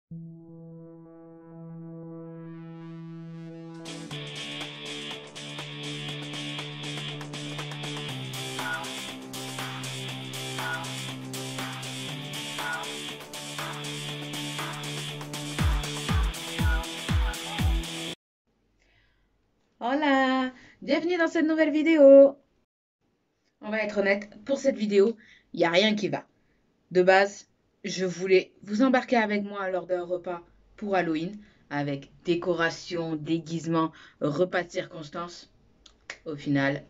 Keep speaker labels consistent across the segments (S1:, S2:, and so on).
S1: Hola, bienvenue dans cette nouvelle vidéo. On va être honnête, pour cette vidéo, il n'y a rien qui va. De base, je voulais vous embarquer avec moi lors d'un repas pour Halloween, avec décoration, déguisement, repas de circonstance. Au final,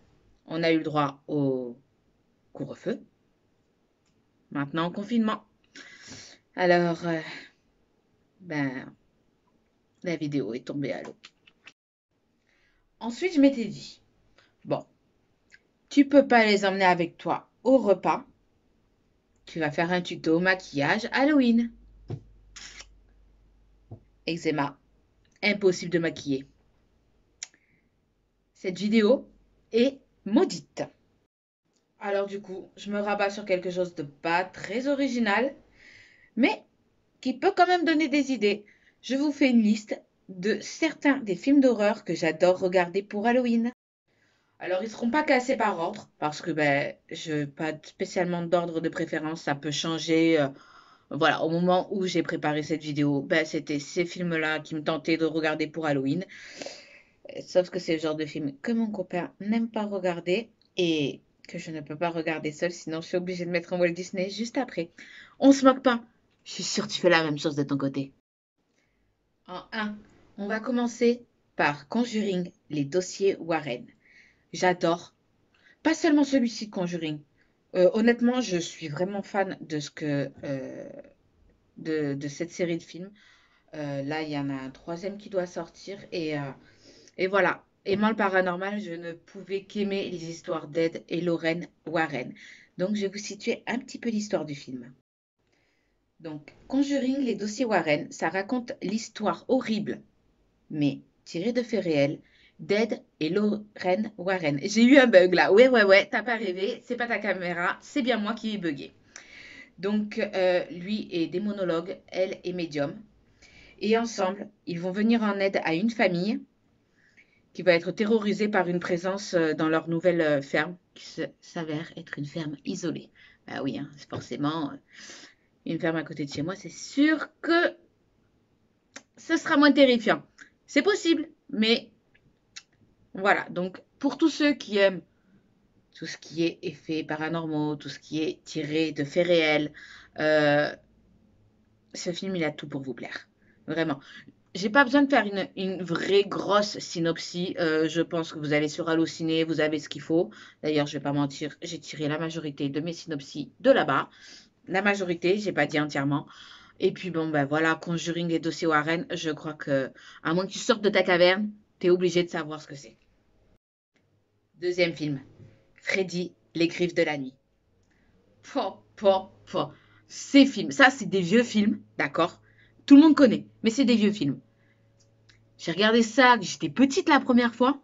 S1: on a eu le droit au couvre-feu, maintenant confinement. Alors, ben, la vidéo est tombée à l'eau. Ensuite, je m'étais dit, bon, tu peux pas les emmener avec toi au repas. Tu vas faire un tuto maquillage Halloween. Eczéma, impossible de maquiller. Cette vidéo est maudite. Alors du coup, je me rabats sur quelque chose de pas très original, mais qui peut quand même donner des idées. Je vous fais une liste de certains des films d'horreur que j'adore regarder pour Halloween. Alors ils ne seront pas classés par ordre, parce que je n'ai pas spécialement d'ordre de préférence, ça peut changer. Voilà, au moment où j'ai préparé cette vidéo, c'était ces films-là qui me tentaient de regarder pour Halloween. Sauf que c'est le genre de film que mon copain n'aime pas regarder et que je ne peux pas regarder seule, sinon je suis obligée de mettre un Walt Disney juste après. On se moque pas. Je suis sûre que tu fais la même chose de ton côté. En un, on va commencer par Conjuring, les dossiers Warren. J'adore. Pas seulement celui-ci de Conjuring. Honnêtement, je suis vraiment fan de ce que de cette série de films. Là, il y en a un troisième qui doit sortir et voilà. Aimant le paranormal, je ne pouvais qu'aimer les histoires d'Ed et Lorraine Warren. Donc, je vais vous situer un petit peu l'histoire du film. Donc, Conjuring, les dossiers Warren, ça raconte l'histoire horrible, mais tirée de faits réels, d'Ed et Lorraine Warren. J'ai eu un bug là. Ouais, t'as pas rêvé, c'est pas ta caméra, c'est bien moi qui ai bugué. Donc, lui est démonologue, elle est médium. Et ensemble, ils vont venir en aide à une famille qui va être terrorisée par une présence dans leur nouvelle ferme, qui s'avère être une ferme isolée. Bah oui, hein, c'est forcément une ferme à côté de chez moi, c'est sûr que ce sera moins terrifiant. C'est possible, mais voilà. Donc, pour tous ceux qui aiment tout ce qui est effets paranormaux, tout ce qui est tiré de faits réels, euh, ce film, il a tout pour vous plaire. Vraiment. J'ai pas besoin de faire une vraie grosse synopsis. Je pense que vous allez sur Allociné, vous avez ce qu'il faut. D'ailleurs, je vais pas mentir, j'ai tiré la majorité de mes synopsis de là-bas. La majorité, j'ai pas dit entièrement. Et puis bon, ben voilà, Conjuring et dossiers Warren, je crois que, à moins que tu sortes de ta caverne, t'es obligé de savoir ce que c'est. Deuxième film, Freddy, les griffes de la nuit. Po, po, po. Ces films, ça c'est des vieux films, d'accord? Tout le monde connaît, mais c'est des vieux films. J'ai regardé ça, j'étais petite la première fois.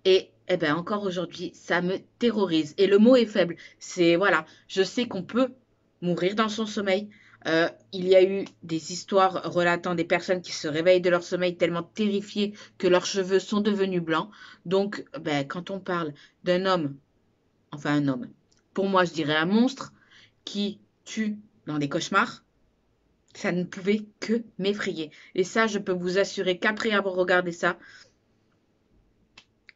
S1: Et eh ben, encore aujourd'hui, ça me terrorise. Et le mot est faible. C'est, voilà, je sais qu'on peut mourir dans son sommeil. Il y a eu des histoires relatant des personnes qui se réveillent de leur sommeil tellement terrifiées que leurs cheveux sont devenus blancs. Donc, ben, quand on parle d'un homme, enfin un homme, pour moi, je dirais un monstre qui tue dans des cauchemars, ça ne pouvait que m'effrayer. Et ça, je peux vous assurer qu'après avoir regardé ça,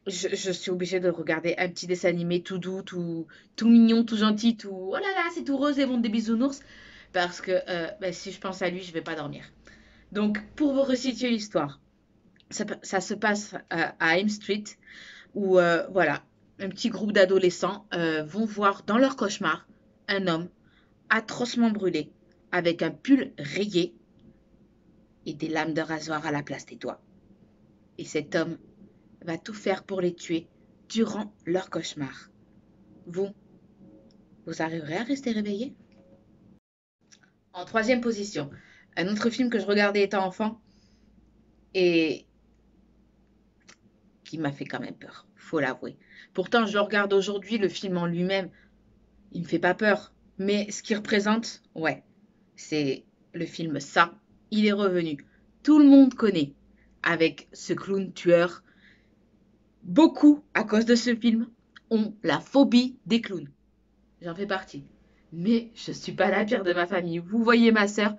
S1: je suis obligée de regarder un petit dessin animé tout doux, tout mignon, tout gentil, tout... Oh là là, c'est tout rose et vont des bisounours. Parce que si je pense à lui, je vais pas dormir. Donc, pour vous resituer l'histoire, ça se passe à Elm Street, où, voilà, un petit groupe d'adolescents vont voir dans leur cauchemar un homme atrocement brûlé, avec un pull rayé et des lames de rasoir à la place des doigts. Et cet homme va tout faire pour les tuer durant leur cauchemar. Vous, vous arriverez à rester réveillé? En troisième position, un autre film que je regardais étant enfant et qui m'a fait quand même peur, faut l'avouer. Pourtant, je le regarde aujourd'hui, le film en lui-même, il me fait pas peur. Mais ce qu'il représente, ouais, c'est le film Ça. il est revenu. Tout le monde connaît avec ce clown tueur. Beaucoup, à cause de ce film, ont la phobie des clowns. J'en fais partie. Mais je ne suis pas la pire de ma famille. Vous voyez ma sœur,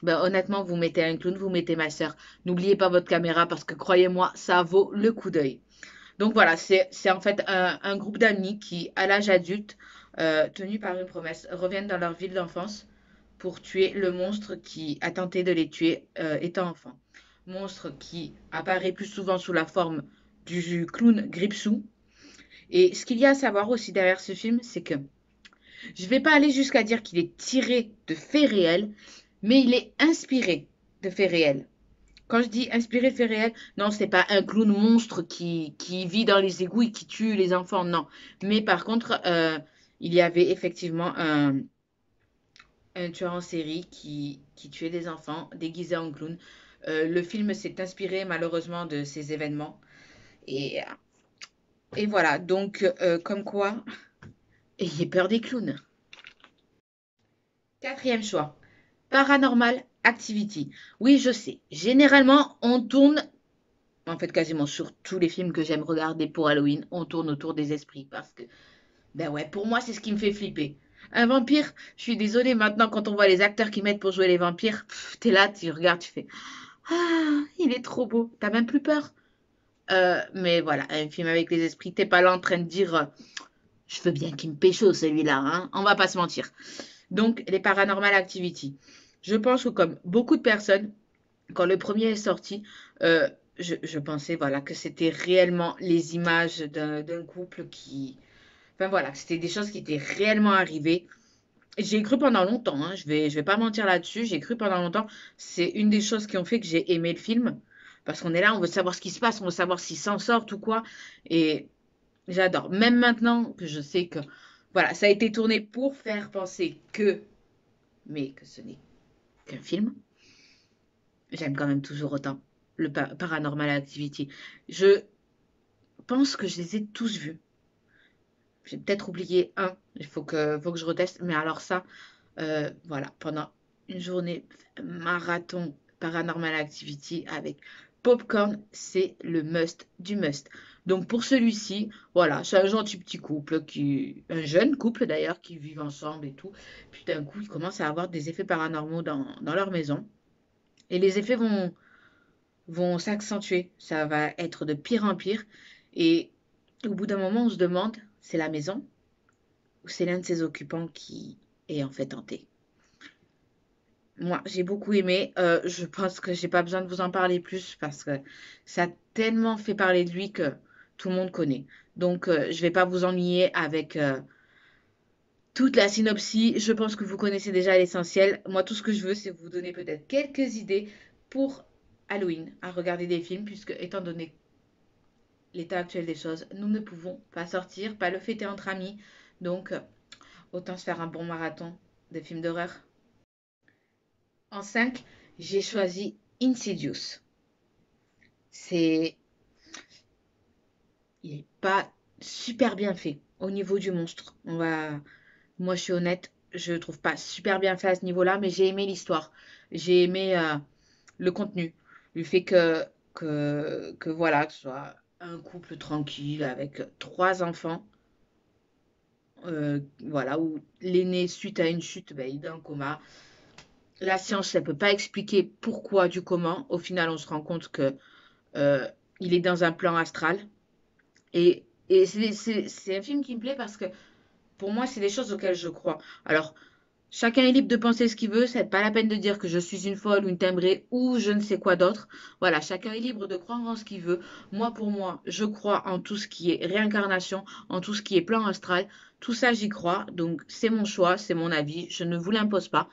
S1: ben, honnêtement, vous mettez un clown, vous mettez ma sœur. N'oubliez pas votre caméra parce que croyez-moi, ça vaut le coup d'œil. Donc voilà, c'est en fait un groupe d'amis qui, à l'âge adulte, tenus par une promesse, reviennent dans leur ville d'enfance pour tuer le monstre qui a tenté de les tuer étant enfant. Monstre qui apparaît plus souvent sous la forme du clown Gripsou. Et ce qu'il y a à savoir aussi derrière ce film, c'est que je ne vais pas aller jusqu'à dire qu'il est tiré de faits réels, mais il est inspiré de faits réels. Quand je dis inspiré de faits réels, non, c'est pas un clown monstre qui vit dans les égouts et qui tue les enfants, non. Mais par contre, il y avait effectivement un tueur en série qui tuait des enfants déguisés en clown. Le film s'est inspiré malheureusement de ces événements. Et, et voilà, donc comme quoi, ayez peur des clowns. Quatrième choix, Paranormal Activity. Oui, je sais, généralement on tourne, en fait quasiment sur tous les films que j'aime regarder pour Halloween, on tourne autour des esprits parce que, ben ouais, pour moi c'est ce qui me fait flipper. Un vampire, je suis désolée, maintenant quand on voit les acteurs qui mettent pour jouer les vampires, t'es là, tu regardes, tu fais ah, il est trop beau, t'as même plus peur. Mais voilà, un film avec les esprits, t'es pas là en train de dire je veux bien qu'il me pécho celui-là, hein, on va pas se mentir. Donc, les Paranormal Activity. Je pense que comme beaucoup de personnes, quand le premier est sorti, euh, je pensais voilà, que c'était réellement les images d'un couple qui... Enfin voilà, c'était des choses qui étaient réellement arrivées. J'ai cru pendant longtemps, hein, je vais pas mentir là-dessus, j'ai cru pendant longtemps. C'est une des choses qui ont fait que j'ai aimé le film. Parce qu'on est là, on veut savoir ce qui se passe, on veut savoir s'ils s'en sortent ou quoi. Et j'adore. Même maintenant que je sais que voilà, ça a été tourné pour faire penser que, mais que ce n'est qu'un film, j'aime quand même toujours autant le Paranormal Activity. Je pense que je les ai tous vus. J'ai peut-être oublié un, faut que je reteste. Mais alors ça, voilà, pendant une journée marathon Paranormal Activity avec popcorn, c'est le must du must. Donc pour celui-ci, voilà, c'est un gentil petit couple un jeune couple d'ailleurs, qui vivent ensemble et tout. Puis d'un coup, ils commencent à avoir des effets paranormaux dans leur maison. Et les effets vont s'accentuer. Ça va être de pire en pire. Et au bout d'un moment, on se demande, c'est la maison ou c'est l'un de ses occupants qui est en fait hanté. Moi, j'ai beaucoup aimé. Je pense que j'ai pas besoin de vous en parler plus parce que ça a tellement fait parler de lui que tout le monde connaît. Donc, je vais pas vous ennuyer avec toute la synopsis. Je pense que vous connaissez déjà l'essentiel. Moi, tout ce que je veux, c'est vous donner peut-être quelques idées pour Halloween à regarder des films, puisque étant donné l'état actuel des choses, nous ne pouvons pas sortir, pas le fêter entre amis. Donc, autant se faire un bon marathon de films d'horreur. En 5, j'ai choisi Insidious. C'est... Il n'est pas super bien fait au niveau du monstre. Moi, je suis honnête, je ne trouve pas super bien fait à ce niveau-là, mais j'ai aimé l'histoire. J'ai aimé le contenu. Le fait que voilà, que ce soit un couple tranquille avec trois enfants. Voilà, où l'aîné, suite à une chute, ben, il est dans le coma. La science, elle ne peut pas expliquer pourquoi du comment. Au final, on se rend compte que euh, il est dans un plan astral. Et c'est un film qui me plaît parce que pour moi, c'est des choses auxquelles je crois. Alors, chacun est libre de penser ce qu'il veut. C'est pas la peine de dire que je suis une folle ou une timbrée ou je ne sais quoi d'autre. Voilà, chacun est libre de croire en ce qu'il veut. Moi, je crois en tout ce qui est réincarnation, en tout ce qui est plan astral. Tout ça, j'y crois. Donc, c'est mon choix, c'est mon avis. Je ne vous l'impose pas.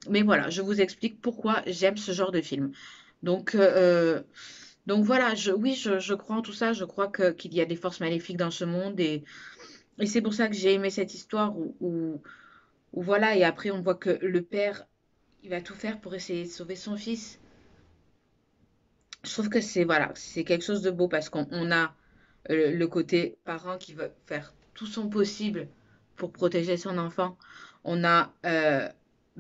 S1: Mais voilà, je vous explique pourquoi j'aime ce genre de film. Donc, donc voilà, oui, je crois en tout ça. Je crois qu'il y a des forces maléfiques dans ce monde et c'est pour ça que j'ai aimé cette histoire où voilà, et après on voit que le père, il va tout faire pour essayer de sauver son fils. Je trouve que c'est voilà, c'est quelque chose de beau parce qu'on a le côté parent qui veut faire tout son possible pour protéger son enfant. On a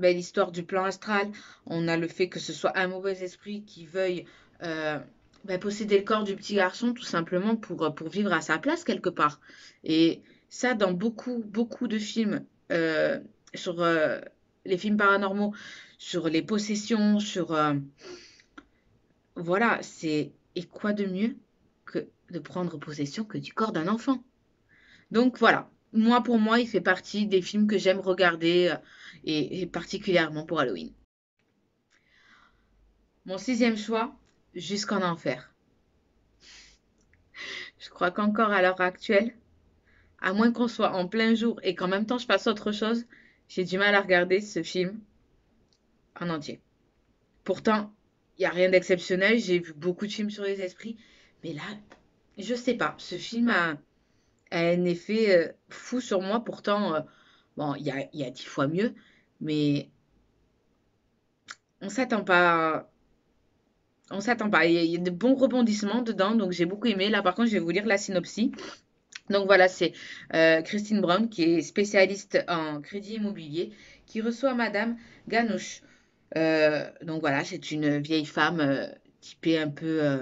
S1: ben, l'histoire du plan astral. On a le fait que ce soit un mauvais esprit qui veuille euh, ben, posséder le corps du petit garçon tout simplement pour vivre à sa place quelque part. Et ça, dans beaucoup, beaucoup de films sur les films paranormaux, sur les possessions, sur... voilà, c'est... Et quoi de mieux que de prendre possession que du corps d'un enfant? Donc voilà, moi pour moi, il fait partie des films que j'aime regarder et particulièrement pour Halloween. Mon sixième choix, Jusqu'en enfer. Je crois qu'encore à l'heure actuelle, à moins qu'on soit en plein jour et qu'en même temps je fasse autre chose, j'ai du mal à regarder ce film en entier. Pourtant, il n'y a rien d'exceptionnel, j'ai vu beaucoup de films sur les esprits, mais là, je sais pas, ce film a un effet fou sur moi. Pourtant, bon, il y a 10 fois mieux, mais on s'attend pas. On s'attend pas. Il y a de bons rebondissements dedans, donc j'ai beaucoup aimé. Là, par contre, je vais vous lire la synopsis. Donc voilà, c'est Christine Brown, qui est spécialiste en crédit immobilier, qui reçoit Madame Ganouche. Donc voilà, c'est une vieille femme typée un peu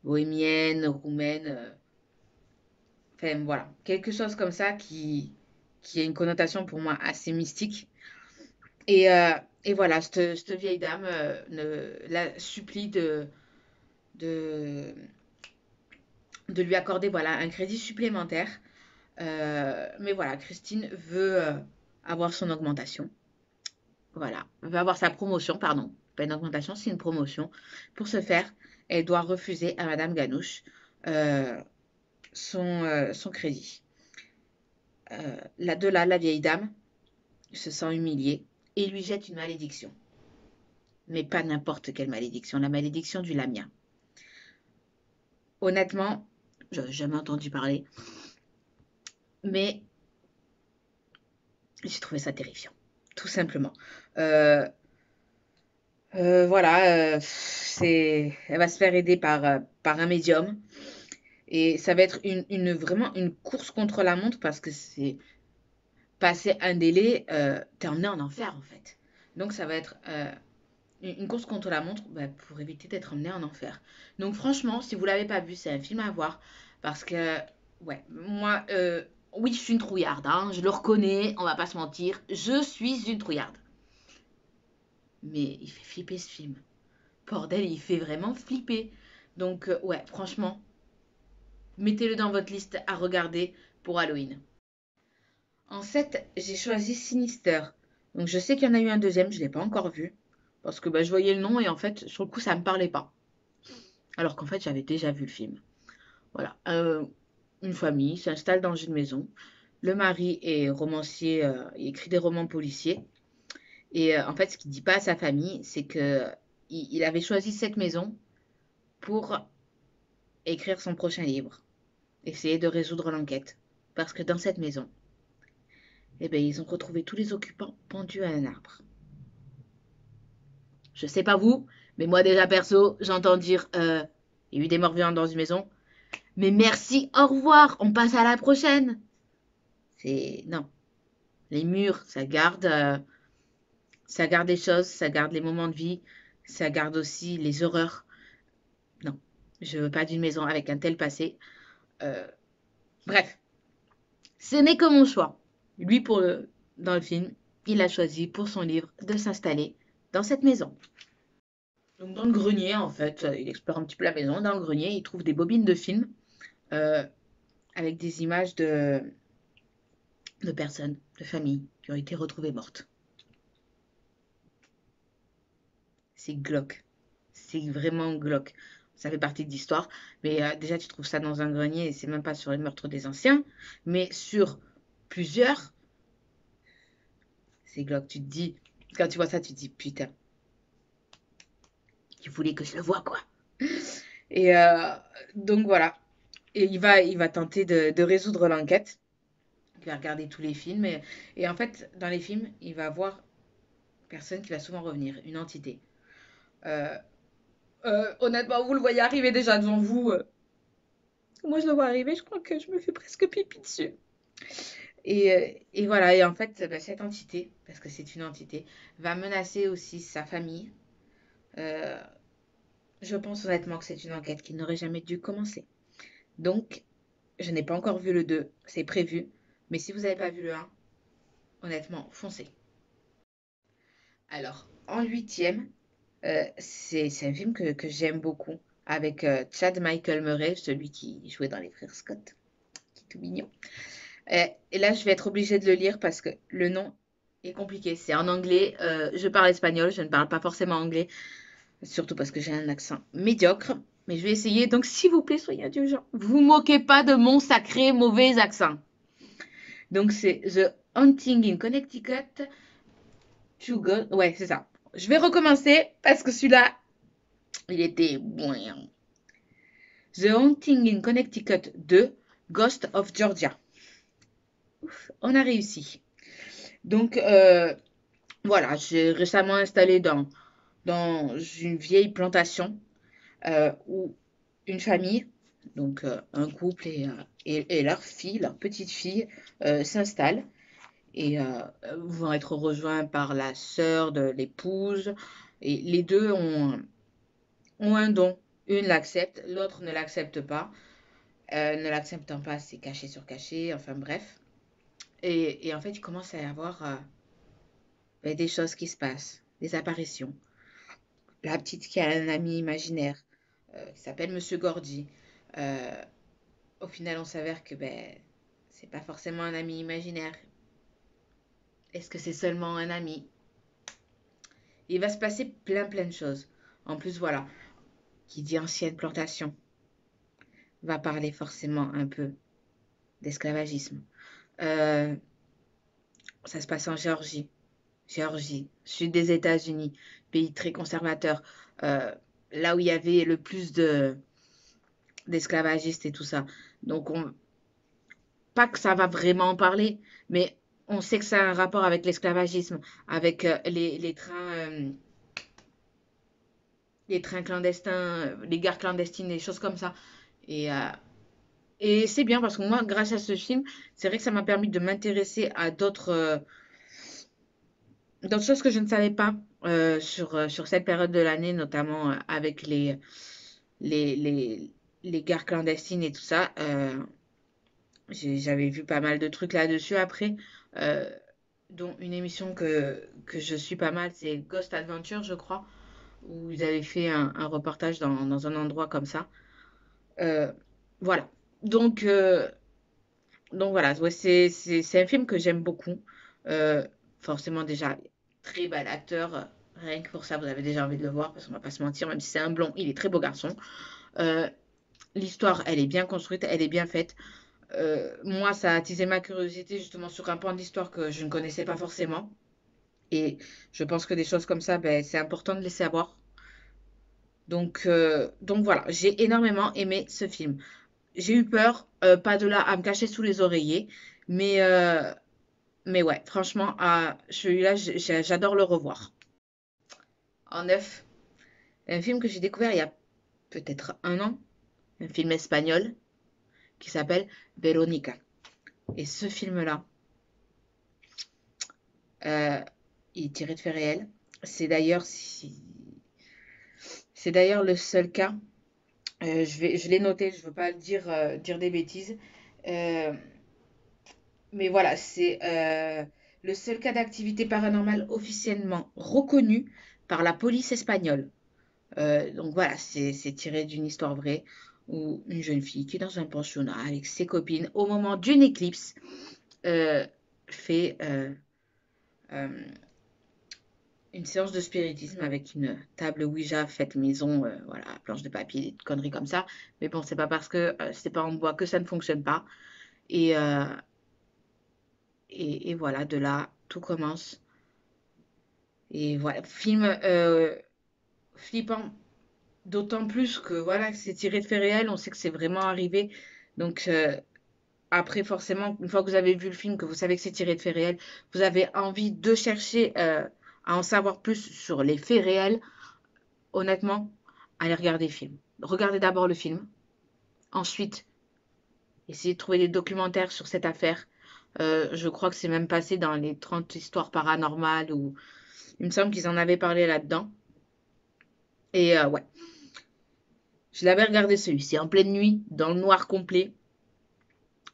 S1: bohémienne, roumaine. Enfin voilà, quelque chose comme ça qui a une connotation pour moi assez mystique. Et, euh, et voilà, cette vieille dame la supplie de, de lui accorder voilà, un crédit supplémentaire. Mais voilà, Christine veut avoir son augmentation. Voilà, veut avoir sa promotion, pardon. Pas une augmentation, c'est une promotion. Pour ce faire, elle doit refuser à Madame Ganouche euh, son crédit. De là, la vieille dame se sent humiliée et lui jette une malédiction. Mais pas n'importe quelle malédiction, la malédiction du Lamia. Honnêtement, je n'ai jamais entendu parler, mais j'ai trouvé ça terrifiant, tout simplement. Euh, voilà, elle va se faire aider par un médium et ça va être vraiment une course contre la montre parce que c'est passer un délai, t'es emmené en enfer en fait. Donc ça va être une course contre la montre bah, pour éviter d'être emmené en enfer. Donc franchement, si vous l'avez pas vu, c'est un film à voir parce que ouais, moi oui, je suis une trouillarde, hein, je le reconnais, on va pas se mentir, je suis une trouillarde. Mais il fait flipper ce film. Bordel, il fait vraiment flipper. Donc ouais, franchement, mettez-le dans votre liste à regarder pour Halloween. En 7, j'ai choisi Sinister. Donc je sais qu'il y en a eu un deuxième, je ne l'ai pas encore vu. Parce que bah, je voyais le nom et en fait, sur le coup, ça ne me parlait pas. Alors qu'en fait, j'avais déjà vu le film. Voilà. Une famille s'installe dans une maison. Le mari est romancier, il écrit des romans policiers. Et en fait, ce qu'il ne dit pas à sa famille, c'est que il avait choisi cette maison pour écrire son prochain livre. Essayer de résoudre l'enquête. Parce que dans cette maison, eh ben, ils ont retrouvé tous les occupants pendus à un arbre. Je sais pas vous, mais moi déjà perso, j'entends dire il y a eu des morts vivants dans une maison. Mais merci, au revoir, on passe à la prochaine. C'est non, les murs, ça garde des choses, ça garde les moments de vie, ça garde aussi les horreurs. Non, je veux pas d'une maison avec un tel passé. Euh, bref, ce n'est que mon choix. Lui dans le film, il a choisi pour son livre de s'installer dans cette maison. Donc dans le grenier, en fait, il explore un petit peu la maison. Dans le grenier, il trouve des bobines de films euh, avec des images de personnes, de familles qui ont été retrouvées mortes. C'est glauque. C'est vraiment glauque. Ça fait partie de l'histoire. Mais déjà, tu trouves ça dans un grenier et c'est même pas sur les meurtres des anciens, mais sur plusieurs. C'est glauque. Tu te dis, quand tu vois ça, tu te dis, putain, il voulait que je le voie, quoi. Et donc voilà. Et il va tenter de résoudre l'enquête. Il va regarder tous les films. Et en fait, dans les films, il va voir une personne qui va souvent revenir, une entité. Euh, honnêtement, vous le voyez arriver déjà devant vous. Moi, je le vois arriver, je crois que je me fais presque pipi dessus. Et voilà, et en fait, bah, cette entité, parce que c'est une entité, va menacer aussi sa famille. Euh, je pense honnêtement que c'est une enquête qui n'aurait jamais dû commencer. Donc, je n'ai pas encore vu le 2, c'est prévu. Mais si vous n'avez pas vu le 1, honnêtement, foncez. Alors, en huitième, c'est un film que j'aime beaucoup, avec Chad Michael Murray, celui qui jouait dans Les Frères Scott, qui est tout mignon. Et là, je vais être obligée de le lire parce que le nom est compliqué. C'est en anglais. Je parle espagnol, je ne parle pas forcément anglais, surtout parce que j'ai un accent médiocre. Mais je vais essayer. Donc, s'il vous plaît, soyez indulgents. Vous moquez pas de mon sacré mauvais accent. Donc, c'est The Haunting in Connecticut. Ouais, c'est ça. Je vais recommencer parce que celui-là, il était bon. The Haunting in Connecticut 2, Ghost of Georgia. Ouf, on a réussi. Donc, voilà, j'ai récemment installé dans une vieille plantation où une famille, donc un couple et leur fille, leur petite fille, s'installent et vont être rejoints par la sœur de l'épouse. Et les deux ont un don. Une l'accepte, l'autre ne l'accepte pas. Ne l'acceptant pas, c'est caché sur caché, enfin bref. Et en fait, il commence à y avoir ben, des choses qui se passent, des apparitions. La petite qui a un ami imaginaire qui s'appelle Monsieur Gordy. Euh, Au final, on s'avère que ben, c'est pas forcément un ami imaginaire. Est-ce que c'est seulement un ami? Il va se passer plein de choses. En plus, voilà, qui dit ancienne plantation va parler forcément un peu d'esclavagisme. Euh, Ça se passe en Géorgie. Géorgie, sud des États-Unis, pays très conservateur, euh, là où il y avait le plus d'esclavagistes et tout ça. Donc, pas que ça va vraiment en parler, mais on sait que ça a un rapport avec l'esclavagisme, avec les trains clandestins, les gares clandestines, des choses comme ça. Et, euh, et c'est bien parce que moi, grâce à ce film, c'est vrai que ça m'a permis de m'intéresser à d'autres choses que je ne savais pas sur cette période de l'année, notamment avec les, les, les gares clandestines et tout ça. J'avais vu pas mal de trucs là-dessus après, euh, dont une émission que je suis pas mal, c'est Ghost Adventure, je crois, où ils avaient fait un reportage dans un endroit comme ça. Euh, voilà. Donc, euh, donc voilà, ouais, c'est un film que j'aime beaucoup. Euh, Forcément déjà, très bel acteur. Rien que pour ça, vous avez déjà envie de le voir, parce qu'on va pas se mentir, même si c'est un blond, il est très beau garçon. Euh, L'histoire, elle est bien construite, elle est bien faite. Moi, ça a attisé ma curiosité justement sur un point d'histoire que je ne connaissais pas forcément. Et je pense que des choses comme ça, ben, c'est important de les savoir. Donc voilà, j'ai énormément aimé ce film. J'ai eu peur, pas de là à me cacher sous les oreillers, mais, euh, mais ouais, franchement, celui-là, j'adore le revoir. En neuf, un film que j'ai découvert il y a peut-être un an, un film espagnol qui s'appelle Veronica. Et ce film-là, euh, il est tiré de faits réels. C'est d'ailleurs c'est d'ailleurs le seul cas. Je l'ai noté, je ne veux pas dire des bêtises. Euh, mais voilà, c'est le seul cas d'activité paranormale officiellement reconnu par la police espagnole. Donc voilà, c'est tiré d'une histoire vraie où une jeune fille qui est dans un pensionnat avec ses copines au moment d'une éclipse euh, fait euh, une séance de spiritisme avec une table Ouija faite maison, voilà, planche de papier, des conneries comme ça. Mais bon, c'est pas parce que c'est pas en bois que ça ne fonctionne pas. Et, euh, et voilà, de là, tout commence. Et voilà, film flippant, d'autant plus que voilà, c'est tiré de faits réels, on sait que c'est vraiment arrivé. Donc après, forcément, une fois que vous avez vu le film, que vous savez que c'est tiré de faits réels, vous avez envie de chercher à en savoir plus sur les faits réels. Honnêtement, allez regarder le film. Regardez d'abord le film. Ensuite, essayez de trouver des documentaires sur cette affaire. Je crois que c'est même passé dans les 30 histoires paranormales ou il me semble qu'ils en avaient parlé là-dedans. Et ouais, je l'avais regardé celui-ci en pleine nuit, dans le noir complet.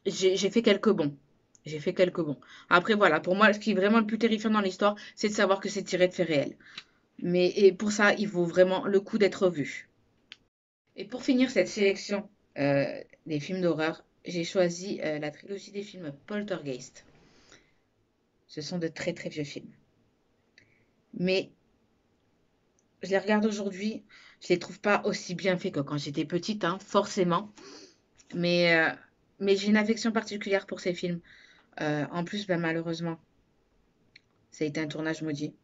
S1: J'ai fait quelques bons. J'ai fait quelques bons. Après, voilà, pour moi, ce qui est vraiment le plus terrifiant dans l'histoire, c'est de savoir que c'est tiré de faits réels. Mais et pour ça, il vaut vraiment le coup d'être vu. Et pour finir cette sélection des films d'horreur, j'ai choisi la trilogie des films Poltergeist. Ce sont de très très vieux films. Mais je les regarde aujourd'hui, je les trouve pas aussi bien faits que quand j'étais petite, hein, forcément. Mais, euh, mais j'ai une affection particulière pour ces films. En plus, ben, malheureusement, ça a été un tournage maudit.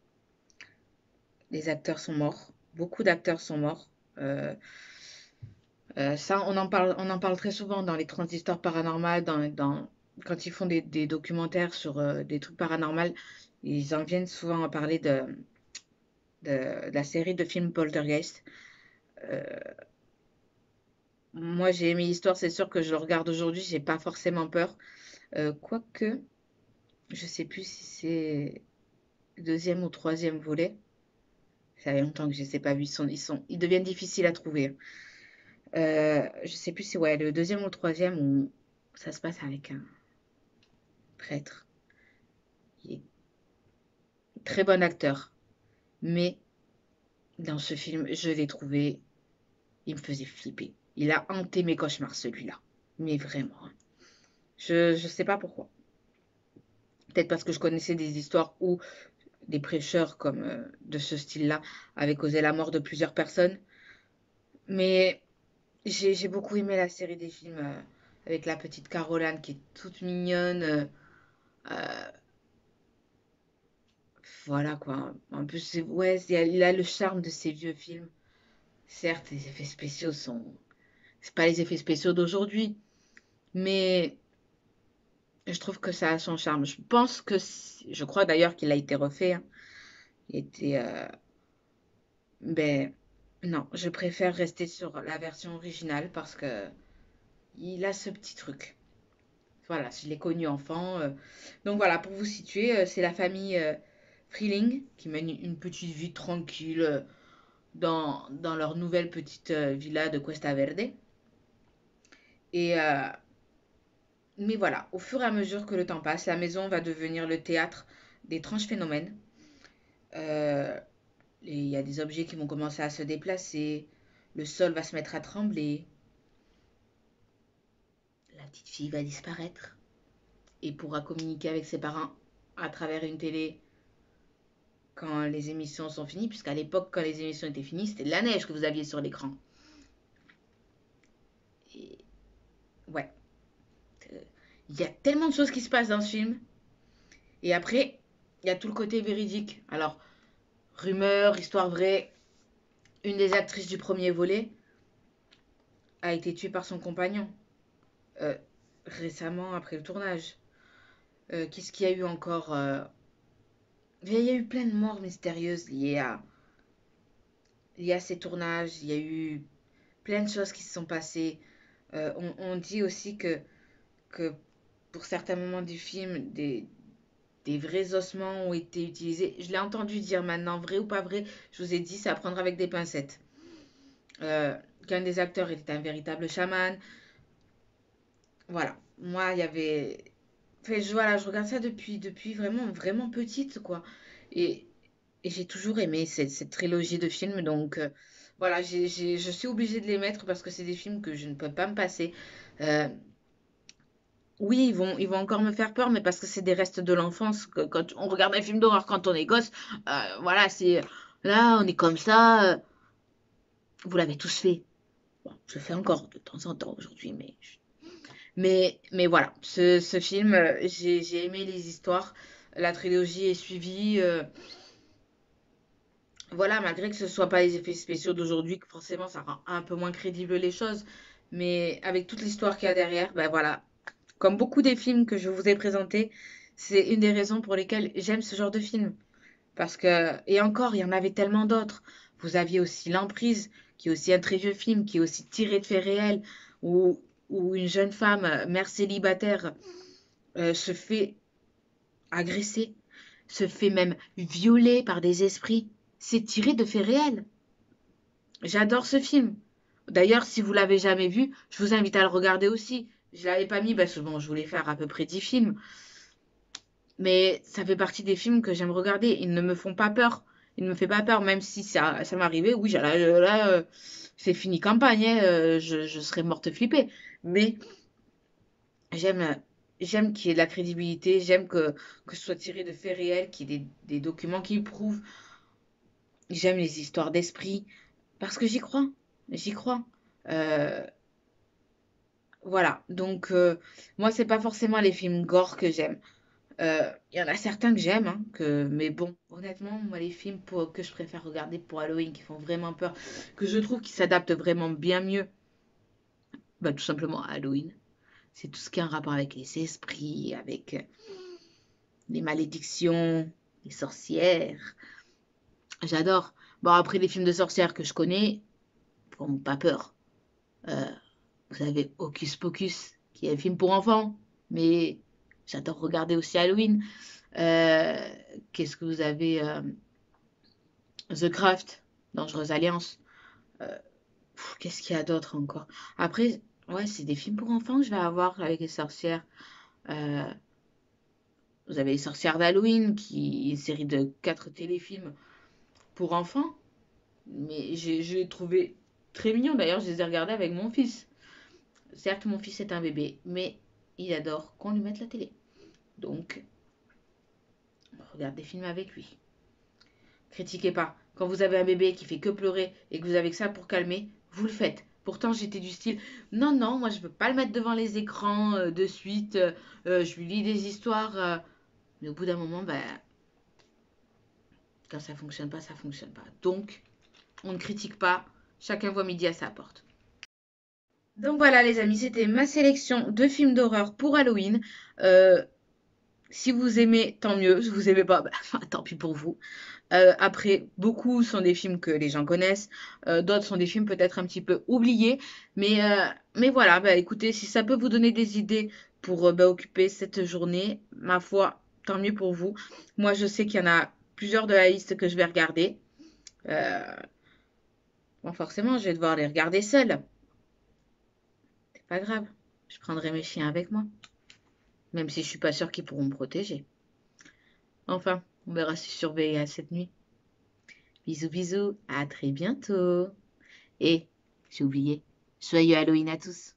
S1: Les acteurs sont morts. Beaucoup d'acteurs sont morts. Euh, Ça, on en parle très souvent dans les transhistoires paranormales, quand ils font des documentaires sur des trucs paranormaux, ils en viennent souvent à parler de la série de films Poltergeist. Euh, Moi, j'ai aimé l'histoire, c'est sûr que je le regarde aujourd'hui, j'ai pas forcément peur. Quoique, je sais plus si c'est le deuxième ou troisième volet. Ça fait longtemps que je les ai pas vus, ils deviennent difficiles à trouver. Je sais plus si ouais, le deuxième ou le troisième où ça se passe avec un prêtre. Il est très bon acteur. Mais dans ce film, je l'ai trouvé, il me faisait flipper. Il a hanté mes cauchemars, celui-là. Mais vraiment, hein. Je sais pas pourquoi. Peut-être parce que je connaissais des histoires où des prêcheurs comme de ce style-là avaient causé la mort de plusieurs personnes. Mais j'ai beaucoup aimé la série des films avec la petite Caroline qui est toute mignonne. Euh, voilà quoi. En plus, ouais, il a le charme de ces vieux films. Certes, les effets spéciaux sont. C'est pas les effets spéciaux d'aujourd'hui, mais je trouve que ça a son charme. Je pense que. Je crois d'ailleurs qu'il a été refait, hein. Il était. Ben. Non, je préfère rester sur la version originale parce que il a ce petit truc. Voilà, je l'ai connu enfant. Donc voilà, pour vous situer, c'est la famille Freeling qui mène une petite vie tranquille dans leur nouvelle petite villa de Cuesta Verde. Et mais voilà, au fur et à mesure que le temps passe, la maison va devenir le théâtre d'étranges phénomènes. Euh, il y a des objets qui vont commencer à se déplacer, le sol va se mettre à trembler, la petite fille va disparaître et pourra communiquer avec ses parents à travers une télé quand les émissions sont finies, puisqu'à l'époque, quand les émissions étaient finies, c'était de la neige que vous aviez sur l'écran. Et ouais, euh, il y a tellement de choses qui se passent dans ce film. Et après, il y a tout le côté véridique. Alors, rumeur, histoire vraie, une des actrices du premier volet a été tuée par son compagnon euh, récemment après le tournage. Qu'est-ce qu'il y a eu encore il y a eu plein de morts mystérieuses liées à ces tournages. Il y a eu plein de choses qui se sont passées. On dit aussi que pour certains moments du film, des vrais ossements ont été utilisés. Je l'ai entendu dire maintenant, vrai ou pas vrai, je vous ai dit, c'est à prendre avec des pincettes. Euh, Qu'un des acteurs était un véritable chaman. Voilà. Moi, il y avait. Enfin, voilà, je regarde ça depuis vraiment, vraiment petite, quoi. Et, et j'ai toujours aimé cette trilogie de films. Donc, voilà, je suis obligée de les mettre parce que c'est des films que je ne peux pas me passer. Euh, oui, ils vont encore me faire peur, mais parce que c'est des restes de l'enfance. Quand on regarde un film d'horreur quand on est gosse, voilà, c'est. Là, on est comme ça. Vous l'avez tous fait. Bon, je le fais encore de temps en temps aujourd'hui, mais voilà, ce film, j'ai aimé les histoires. La trilogie est suivie. Voilà, malgré que ce ne soit pas les effets spéciaux d'aujourd'hui, que forcément ça rend un peu moins crédible les choses. Mais avec toute l'histoire qu'il y a derrière, ben voilà. Comme beaucoup des films que je vous ai présentés, c'est une des raisons pour lesquelles j'aime ce genre de film. Parce que, et encore, il y en avait tellement d'autres. Vous aviez aussi L'Emprise, qui est aussi un très vieux film, qui est aussi tiré de faits réels, où une jeune femme, mère célibataire, se fait agresser, se fait même violer par des esprits. C'est tiré de faits réels. J'adore ce film. D'ailleurs, si vous l'avez jamais vu, je vous invite à le regarder aussi. Je l'avais pas mis parce que bon, je voulais faire à peu près 10 films. Mais ça fait partie des films que j'aime regarder. Ils ne me font pas peur. Ils ne me font pas peur, même si ça m'arrivait. Oui, là, c'est fini campagne, hein, je serais morte flippée. Mais j'aime, j'aime qu'il y ait de la crédibilité. J'aime que ce soit tiré de faits réels, qu'il y ait des documents qui le prouvent. J'aime les histoires d'esprit. Parce que j'y crois. J'y crois. Euh, voilà. Donc, moi, c'est pas forcément les films gore que j'aime. Il y en a certains que j'aime, hein, mais bon, honnêtement, moi, les films que je préfère regarder pour Halloween, qui font vraiment peur, que je trouve qu'ils s'adaptent vraiment bien mieux, bah, tout simplement à Halloween. C'est tout ce qui a un rapport avec les esprits, avec les malédictions, les sorcières. J'adore. Bon, après, les films de sorcières que je connais, font pas peur. Euh, Vous avez Hocus Pocus, qui est un film pour enfants, mais j'adore regarder aussi Halloween. Euh, Qu'est-ce que vous avez The Craft, Dangereuse Alliance. Euh, Qu'est-ce qu'il y a d'autre encore? Après, ouais, c'est des films pour enfants que je vais avoir avec les sorcières. Euh, vous avez Les Sorcières d'Halloween, qui est une série de 4 téléfilms pour enfants. Mais j'ai trouvé très mignon. D'ailleurs, je les ai regardés avec mon fils. Certes, mon fils est un bébé, mais il adore qu'on lui mette la télé. Donc, on regarde des films avec lui. Critiquez pas. Quand vous avez un bébé qui fait que pleurer et que vous avez que ça pour calmer, vous le faites. Pourtant, j'étais du style, non, non, moi je veux pas le mettre devant les écrans de suite. Je lui lis des histoires. Mais au bout d'un moment, ben, quand ça fonctionne pas, ça fonctionne pas. Donc, on ne critique pas. Chacun voit midi à sa porte. Donc voilà les amis, c'était ma sélection de films d'horreur pour Halloween. Euh, Si vous aimez, tant mieux. Si vous aimez pas, bah, tant pis pour vous. Après, beaucoup sont des films que les gens connaissent. D'autres sont des films peut-être un petit peu oubliés. Mais voilà, bah, écoutez, si ça peut vous donner des idées pour bah, occuper cette journée, ma foi, tant mieux pour vous. Moi, je sais qu'il y en a plusieurs de la liste que je vais regarder. Euh, bon, forcément, je vais devoir les regarder seule. C'est pas grave. Je prendrai mes chiens avec moi. Même si je suis pas sûre qu'ils pourront me protéger. Enfin, on verra si surveiller à cette nuit. Bisous, bisous, à très bientôt. Et, j'ai oublié, joyeux Halloween à tous.